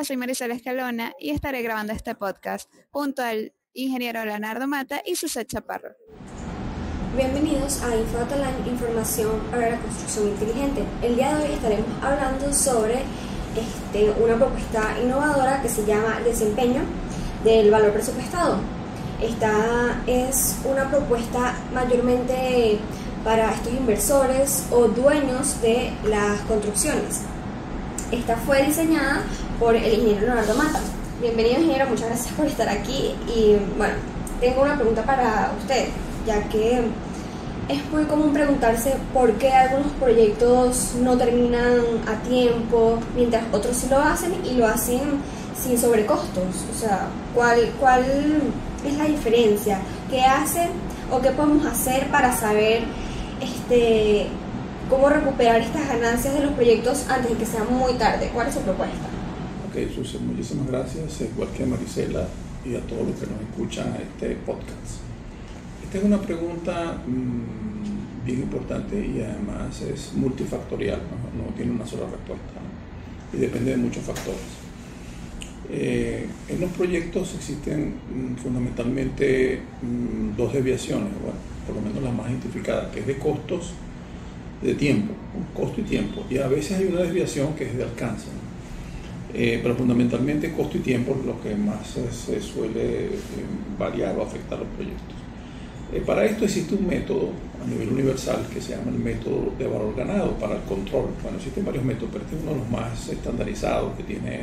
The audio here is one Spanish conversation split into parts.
Hola, soy Marisela Escalona y estaré grabando este podcast junto al ingeniero Leonardo Mata y Suset Chaparro. Bienvenidos a InfoDataLand, información para la construcción inteligente. El día de hoy estaremos hablando sobre una propuesta innovadora que se llama desempeño del valor presupuestado. Esta es una propuesta mayormente para estos inversores o dueños de las construcciones. Esta fue diseñada por el ingeniero Leonardo Mata. Bienvenido, ingeniero, muchas gracias por estar aquí. Y bueno, tengo una pregunta para usted, ya que es muy común preguntarse por qué algunos proyectos no terminan a tiempo, mientras otros sí lo hacen y lo hacen sin sobrecostos. O sea, ¿cuál es la diferencia? ¿Qué hacen o qué podemos hacer para saber cómo recuperar estas ganancias de los proyectos antes de que sea muy tarde? ¿Cuál es su propuesta? Ok, Susan, muchísimas gracias, igual que a Marisela y a todos los que nos escuchan a este podcast. Esta es una pregunta bien importante y además es multifactorial, no tiene una sola respuesta, ¿no? Y depende de muchos factores. En los proyectos existen fundamentalmente dos desviaciones, bueno, por lo menos las más identificadas, que es de costos, de tiempo, costo y tiempo, y a veces hay una desviación que es de alcance, ¿no? Pero fundamentalmente costo y tiempo es lo que más se suele variar o afectar los proyectos. Para esto existe un método a nivel universal que se llama el método de valor ganado para el control. Bueno, existen varios métodos, pero este es uno de los más estandarizados, que tiene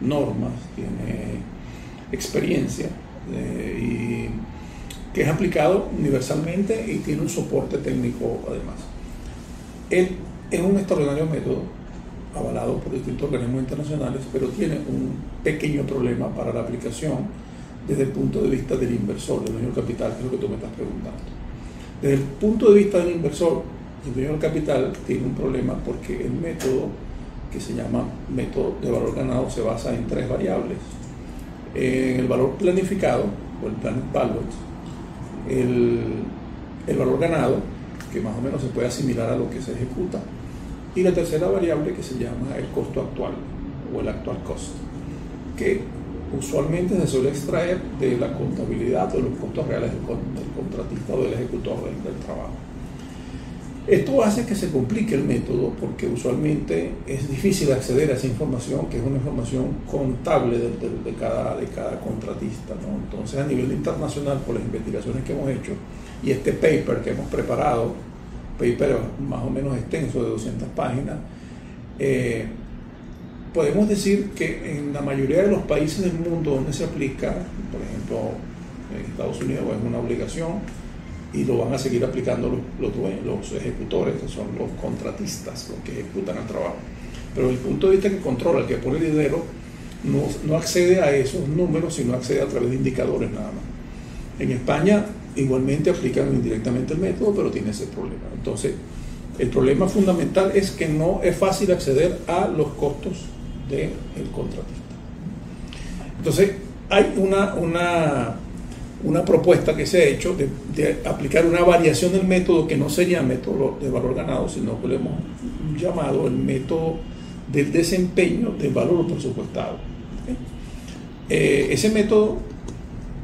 normas, tiene experiencia y que es aplicado universalmente y tiene un soporte técnico además. Él es un extraordinario método avalado por distintos organismos internacionales, pero tiene un pequeño problema para la aplicación desde el punto de vista del inversor, del dueño del capital, que es lo que tú me estás preguntando. Desde el punto de vista del inversor, el dueño del capital tiene un problema porque el método, que se llama método de valor ganado, se basa en tres variables: en el valor planificado, o el planet value, el valor ganado, que más o menos se puede asimilar a lo que se ejecuta, y la tercera variable, que se llama el costo actual o el actual cost, que usualmente se suele extraer de la contabilidad o de los costos reales del contratista o del ejecutor del trabajo. Esto hace que se complique el método porque usualmente es difícil acceder a esa información, que es una información contable de cada contratista, ¿no? Entonces, a nivel internacional, por las investigaciones que hemos hecho y este paper que hemos preparado, paper más o menos extenso de 200 páginas, podemos decir que en la mayoría de los países del mundo donde se aplica, por ejemplo en Estados Unidos es una obligación y lo van a seguir aplicando los ejecutores, que son los contratistas, los que ejecutan el trabajo. Pero desde el punto de vista que controla, el que pone el dinero, no accede a esos números, sino accede a través de indicadores nada más. En España igualmente aplican indirectamente el método, pero tiene ese problema. Entonces, el problema fundamental es que no es fácil acceder a los costos del contratista. Entonces, hay una propuesta que se ha hecho de aplicar una variación del método que no sería método de valor ganado, sino que lo hemos llamado el método del desempeño del valor presupuestado. Ese método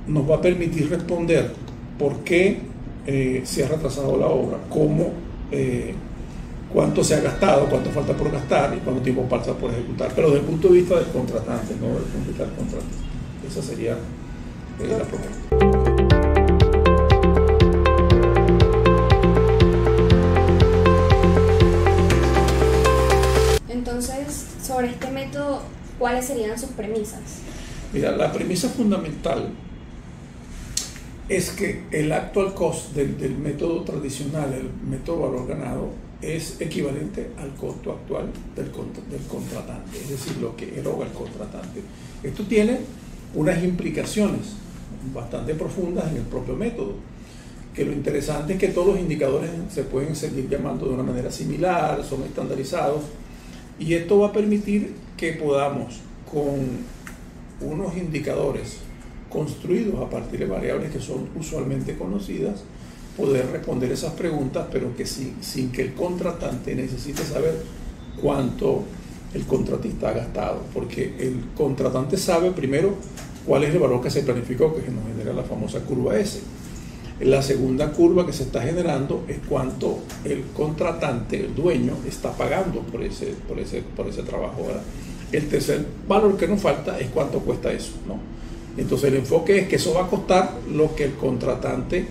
nos va a permitir responder por qué se ha retrasado la obra, cómo, cuánto se ha gastado, cuánto falta por gastar y cuánto tiempo falta por ejecutar, pero desde el punto de vista del contratante, no desde el punto de vista del contratista. Esa sería la propuesta. Entonces, sobre este método, ¿cuáles serían sus premisas? Mira, la premisa fundamental es que el actual cost del método tradicional, el método valor ganado, es equivalente al costo actual del contratante, es decir, lo que eroga el contratante. Esto tiene unas implicaciones bastante profundas en el propio método, que lo interesante es que todos los indicadores se pueden seguir llamando de una manera similar, son estandarizados, y esto va a permitir que podamos, con unos indicadores construidos a partir de variables que son usualmente conocidas, poder responder esas preguntas, pero que sin que el contratante necesite saber cuánto el contratista ha gastado, porque el contratante sabe primero cuál es el valor que se planificó, que nos genera la famosa curva S. La segunda curva que se está generando es cuánto el contratante, el dueño, está pagando por ese trabajo, ¿verdad? El tercer valor que nos falta es cuánto cuesta eso, ¿no? Entonces el enfoque es que eso va a costar lo que el contratante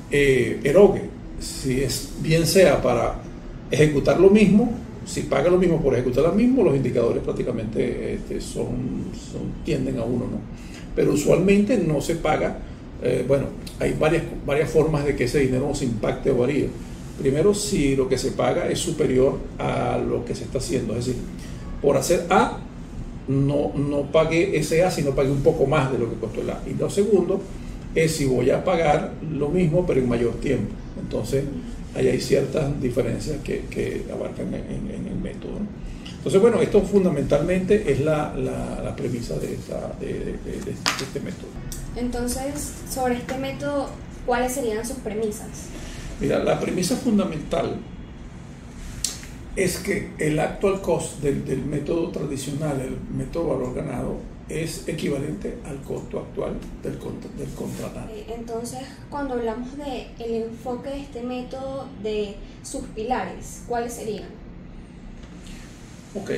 erogue, si es bien sea para ejecutar lo mismo, si paga lo mismo por ejecutar lo mismo, los indicadores prácticamente tienden a uno, ¿no? Pero usualmente no se paga. Bueno, hay varias formas de que ese dinero se impacte o varíe. Primero, si lo que se paga es superior a lo que se está haciendo, es decir, por hacer A, no pagué ese A, sino pagué un poco más de lo que costó el A. Y lo segundo es si voy a pagar lo mismo, pero en mayor tiempo. Entonces, ahí hay ciertas diferencias que abarcan en el método, ¿no? Entonces, bueno, esto fundamentalmente es la premisa de este método. Entonces, sobre este método, ¿cuáles serían sus premisas? Mira, la premisa fundamental es que el actual cost del método tradicional, el método valor ganado, es equivalente al costo actual del contratante. Entonces, cuando hablamos del enfoque de este método, de sus pilares, ¿cuáles serían? Ok,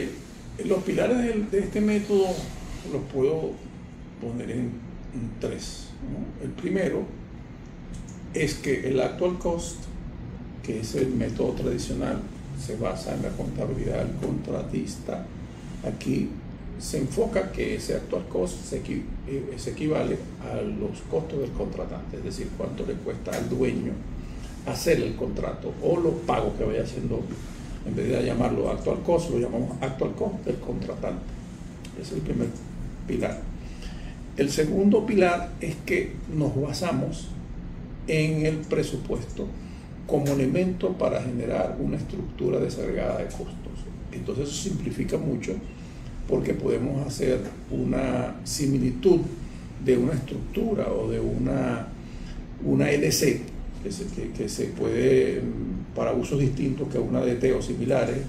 los pilares de este método los puedo poner en tres, ¿no? El primero es que el actual cost, que es el método tradicional, se basa en la contabilidad del contratista. Aquí se enfoca que ese actual cost se equivale a los costos del contratante, es decir, cuánto le cuesta al dueño hacer el contrato o los pagos que vaya haciendo. En vez de llamarlo actual cost, lo llamamos actual cost del contratante. Ese es el primer pilar. El segundo pilar es que nos basamos en el presupuesto como elemento para generar una estructura desagregada de costos. Entonces eso simplifica mucho porque podemos hacer una similitud de una estructura o de una EDC que se puede, para usos distintos que una DT o similares,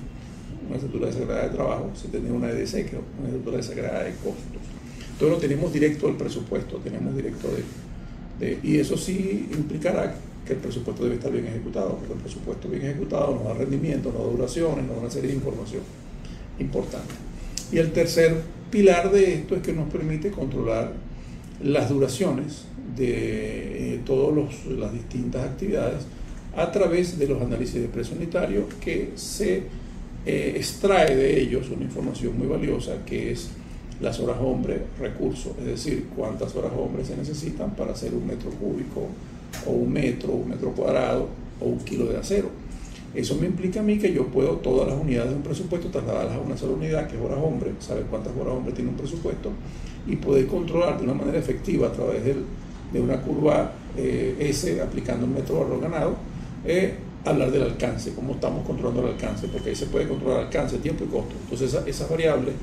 una estructura desagregada de trabajo, se tiene una EDC, que es una estructura desagregada de costos. Entonces lo tenemos directo del presupuesto, tenemos directo y eso sí implicará que el presupuesto debe estar bien ejecutado, porque el presupuesto bien ejecutado nos da rendimiento, nos da duraciones, nos da una serie de información importante. Y el tercer pilar de esto es que nos permite controlar las duraciones de todas las distintas actividades a través de los análisis de precio unitario, que se extrae de ellos una información muy valiosa que es las horas hombre recurso, es decir, cuántas horas hombre se necesitan para hacer un metro cúbico o un metro cuadrado o un kilo de acero. Eso me implica a mí que yo puedo todas las unidades de un presupuesto trasladarlas a una sola unidad, que es horas hombre, saber cuántas horas hombre tiene un presupuesto y poder controlar de una manera efectiva a través de una curva S aplicando un método valor ganado, hablar del alcance, cómo estamos controlando el alcance, porque ahí se puede controlar alcance, tiempo y costo. Entonces esas variables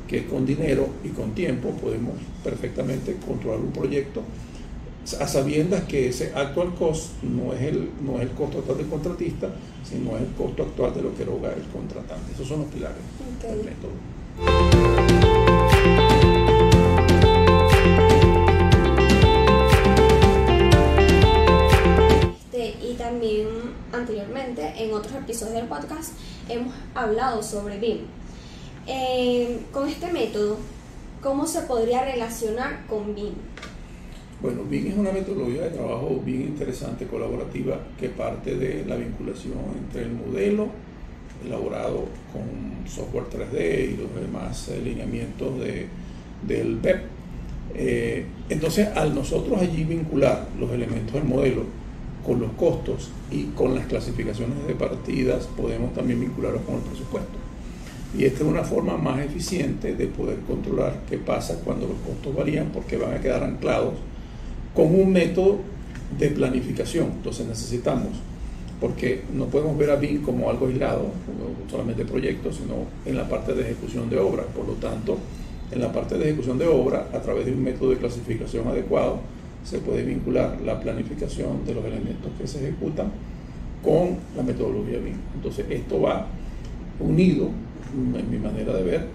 que con dinero y con tiempo podemos perfectamente controlar un proyecto a sabiendas que ese actual cost no es el costo actual del contratista, sino es el costo actual de lo que eroga el contratante. Esos son los pilares del método. Y también anteriormente en otros episodios del podcast hemos hablado sobre BIM. Con este método, ¿cómo se podría relacionar con BIM? Bueno, BIM es una metodología de trabajo bien interesante, colaborativa, que parte de la vinculación entre el modelo elaborado con software 3D y los demás lineamientos del BEP. Entonces, al nosotros allí vincular los elementos del modelo con los costos y con las clasificaciones de partidas, podemos también vincularlos con el presupuesto. Y esta es una forma más eficiente de poder controlar qué pasa cuando los costos varían, porque van a quedar anclados con un método de planificación. Entonces necesitamos, porque no podemos ver a BIM como algo aislado, como solamente proyectos, sino en la parte de ejecución de obra. Por lo tanto, en la parte de ejecución de obra, a través de un método de clasificación adecuado, se puede vincular la planificación de los elementos que se ejecutan con la metodología BIM. Entonces esto va unido, en mi manera de ver,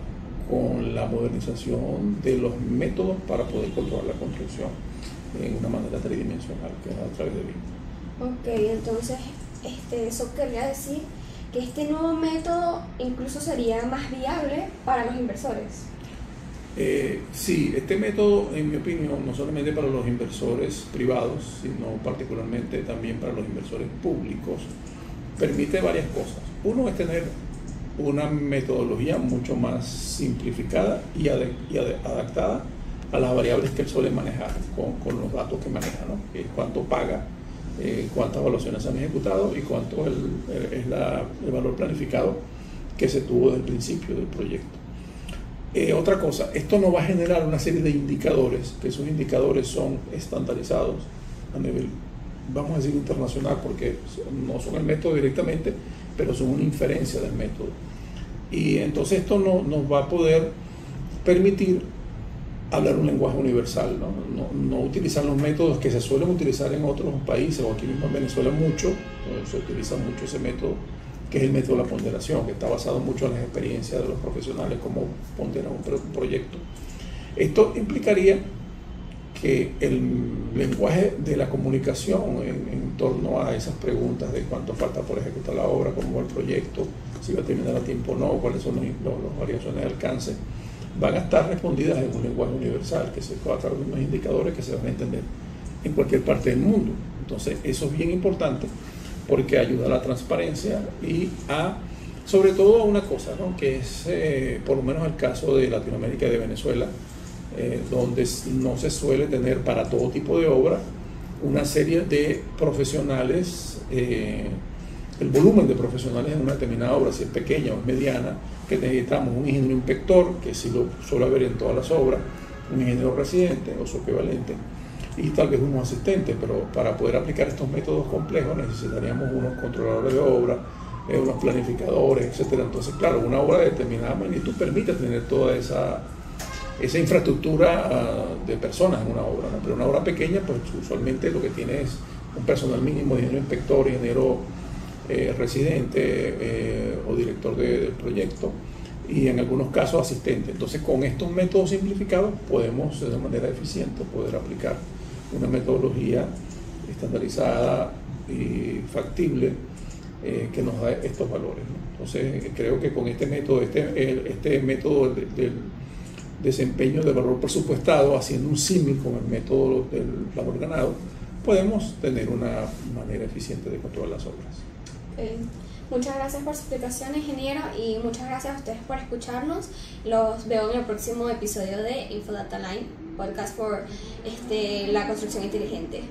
con la modernización de los métodos para poder controlar la construcción en una manera tridimensional, que es a través de BIM. Ok, entonces eso quería decir que este nuevo método incluso sería más viable para los inversores. Sí, este método, en mi opinión, no solamente para los inversores privados, sino particularmente también para los inversores públicos, permite varias cosas. Uno es tener una metodología mucho más simplificada y adaptada a las variables que él suele manejar con los datos que maneja, ¿no? Cuánto paga, cuántas evaluaciones se han ejecutado y cuánto es el valor planificado que se tuvo desde el principio del proyecto. Otra cosa, esto no va a generar una serie de indicadores, que esos indicadores son estandarizados a nivel, vamos a decir, internacional, porque no son el método directamente, pero son una inferencia del método. Y entonces esto nos va a poder permitir hablar un lenguaje universal, no utilizar los métodos que se suelen utilizar en otros países, o aquí mismo en Venezuela mucho, se utiliza mucho ese método, que es el método de la ponderación, que está basado mucho en las experiencias de los profesionales, cómo ponderar un proyecto. Esto implicaría que el lenguaje de la comunicación en torno a esas preguntas de cuánto falta por ejecutar la obra, cómo va el proyecto, si va a terminar a tiempo o no, cuáles son las variaciones de alcance, van a estar respondidas en un lenguaje universal que se va a través de unos indicadores que se van a entender en cualquier parte del mundo. Entonces eso es bien importante porque ayuda a la transparencia y sobre todo a una cosa, ¿no? Que es por lo menos el caso de Latinoamérica y de Venezuela, donde no se suele tener para todo tipo de obra una serie de profesionales, el volumen de profesionales en una determinada obra, si es pequeña o es mediana, que necesitamos un ingeniero inspector, que sí lo suele haber en todas las obras, un ingeniero residente o su equivalente, y tal vez unos asistentes, pero para poder aplicar estos métodos complejos necesitaríamos unos controladores de obra, unos planificadores, etcétera. Entonces, claro, una obra de determinada magnitud permite tener toda esa infraestructura de personas en una obra, ¿no? Pero una obra pequeña, pues usualmente lo que tiene es un personal mínimo de ingeniero inspector, ingeniero residente o director del proyecto, y en algunos casos asistente. Entonces, con estos métodos simplificados podemos de manera eficiente poder aplicar una metodología estandarizada y factible que nos da estos valores, ¿no? Entonces, creo que con este método, este método del desempeño de valor presupuestado, haciendo un símil con el método del valor ganado, podemos tener una manera eficiente de controlar las obras. Muchas gracias por su explicación, ingeniero, y muchas gracias a ustedes por escucharnos. Los veo en el próximo episodio de InfoData Line, podcast por la construcción inteligente.